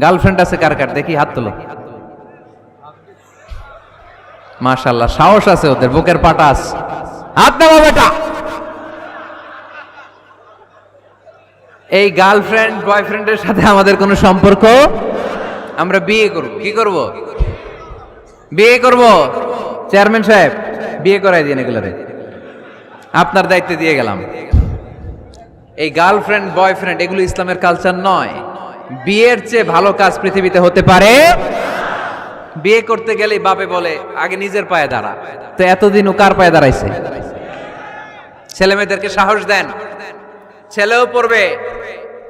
Girlfriend আছে কার কার দেখি হাত তোলো। মাশাআল্লাহ, সাহস আছে ওদের, বুকের পাটা আছে। হাত নামা বেটা। এই গার্লফ্রেন্ড বয়ফ্রেন্ডের সাথে আমাদের কোনো সম্পর্ক, আমরা বিয়ে করব। কি করব? বিয়ে করব। চেয়ারম্যান সাহেব বিয়ে করাই দিন এগুলোরে, আপনার দায়িত্বে দিয়ে গেলাম। এই গার্লফ্রেন্ড বয়ফ্রেন্ড এগুলো ইসলামের কালচার নয়। বিয়ের চেয়ে ভালো কাজ পৃথিবীতে হতে পারে। বিয়ে করতে গেলে বাপে বলে আগে নিজের পায়ে দাঁড়া, তো এতদিন ও কার পায়ে দাঁড়াইছে? ছেলে মেয়েদেরকে সাহস দেন, ছেলেও পড়বে।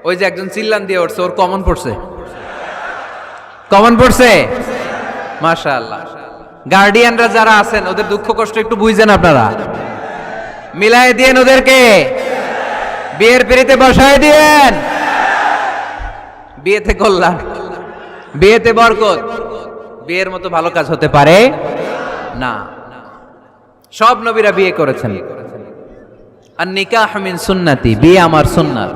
ওই যে একজন চিল্লান দিয়ে উঠছে, ওর কমন পড়ছে, কমন পড়ছে। মাশাআল্লাহ। গার্ডিয়ানরা যারা আছেন ওদের দুঃখ কষ্ট একটু বুঝেন আপনারা, মিলাই দিয়েন ওদেরকে, বিয়ের পিড়িতে বসায় দিয়েন। বিয়েতে কল্যাণ, বিয়েতে বরকত। বিয়ের মতো ভালো কাজ হতে পারে না। সব নবীরা বিয়ে করেছেন। আর নিকাহ মিন সুন্নতি, বিয়ে আমার সুন্নাত।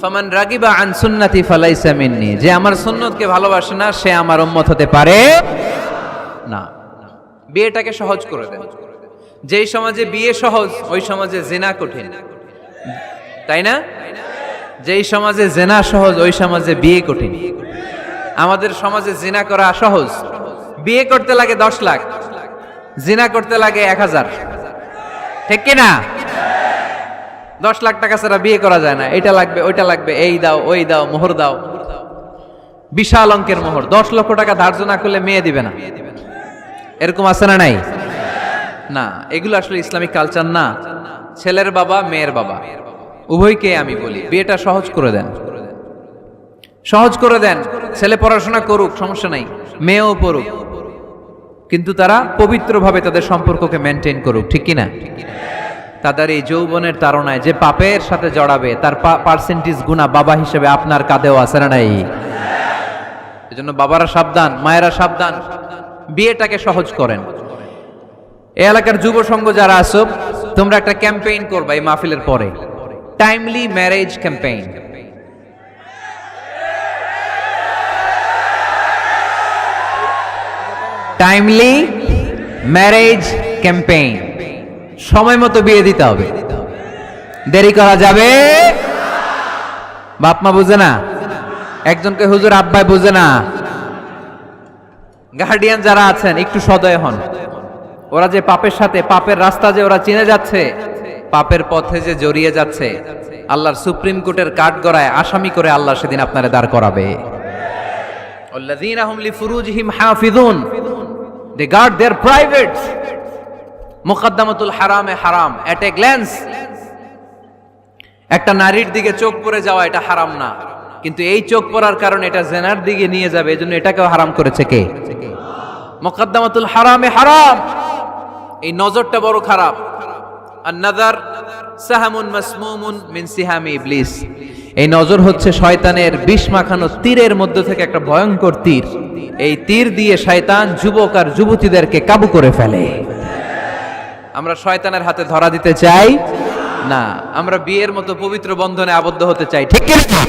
ফামান রাগিবা আন সুন্নতি ফালাইসা মিন্নি, যে আমার সুন্নতকে ভালোবাসে না সে আমার উম্মত হতে পারে না। বিয়েটাকে সহজ করে দেন। যেই সমাজে বিয়ে সহজ ওই সমাজে জিনা কঠিন, তাই না? যেই সমাজে জিনা সহজ ওই সমাজে বিয়ে কঠিন। আমাদের সমাজে জিনা করা সহজ, বিয়ে করতে লাগে 10 লাখ, জিনা করতে লাগে 1000, ঠিক কি না? 10 লাখ টাকা ছাড়া বিয়ে করা যায় না। এটা লাগবে, ওইটা লাগবে, এই দাও, ওই দাও, মোহর দাও, বিশাল অঙ্কের মোহর। 10 লক্ষ টাকা ধার্য না করলে মেয়ে দিবে না, এরকম আছে না নাই? না, এগুলো আসলে ইসলামিক কালচার না। ছেলের বাবা মেয়ের বাবা উভয়কে আমি বলি বিয়েটা সহজ করে দেন, সহজ করে দেন। ছেলে পড়াশোনা করুক, সমস্যা নাই, মেয়েও পড়ুক, কিন্তু তারা পবিত্রভাবে তাদের সম্পর্ককে মেনটেন করুক, ঠিক কিনা? তাদের এই যৌবনের তাড়নায় যে পাপের সাথে জড়াবে তার পার্সেন্টেজ গুণা বাবা হিসেবে আপনার কাঁধেও আছে না নাই? এজন্য বাবারা সাবধান, মায়েরা সাবধান, বিয়েটাকে সহজ করেন। এই এলাকার যুব সংঘ যারা আছো, তোমরা একটা ক্যাম্পেইন করবা এই মাহফিলের পরে, timely marriage campaign. Timely marriage campaign. সময় মতো বিয়ে দিতে হবে, দেরি করা যাবে। বাপ মা বুঝে না, একজনকে হুজুর আব্বাই বুঝে না। গার্ডিয়ান যারা আছেন একটু সদয় হন। ওরা যে পাপের সাথে, পাপের রাস্তা যে ওরা চিনে যাচ্ছে, পাপের পথে যে জড়িয়ে যাচ্ছে, আল্লাহর সুপ্রিম কোর্টের কাঠগড়ায় আসামি করে আল্লাহ সেদিন আপনারে দাঁড় করাবে। আল্লাযীনা হুম লিফুরুজিহিম হাফিজুন, দে গার্ড देयर প্রাইভেটস। মুকদ্দামাতুল হারামে হারাম, এট এ গ্ল্যান্স। একটা নারীর দিকে চোখ পড়ে যাওয়া এটা হারাম না, কিন্তু এই চোখ পড়ার কারণে এটা জেনার দিকে নিয়ে যাবে, এজন্য এটাকেও হারাম করেছে কে? মুকদ্দামাতুল হারামে হারাম। এই নজরটা বড় খারাপ। আর নাযার সাহামুন মাসমুমুন মিন সিহামি ইবলিস। এই নজর হচ্ছে শয়তানের বিষ মাখানো তীরের মধ্য থেকে একটা ভয়ঙ্কর তীর। এই তীর দিয়ে শয়তান যুবক আর যুবতীদেরকে কাবু করে ফেলে। আমরা শয়তানের হাতে ধরা দিতে চাই না, আমরা বিয়ের মতো পবিত্র বন্ধনে আবদ্ধ হতে চাই, ঠিক কি না?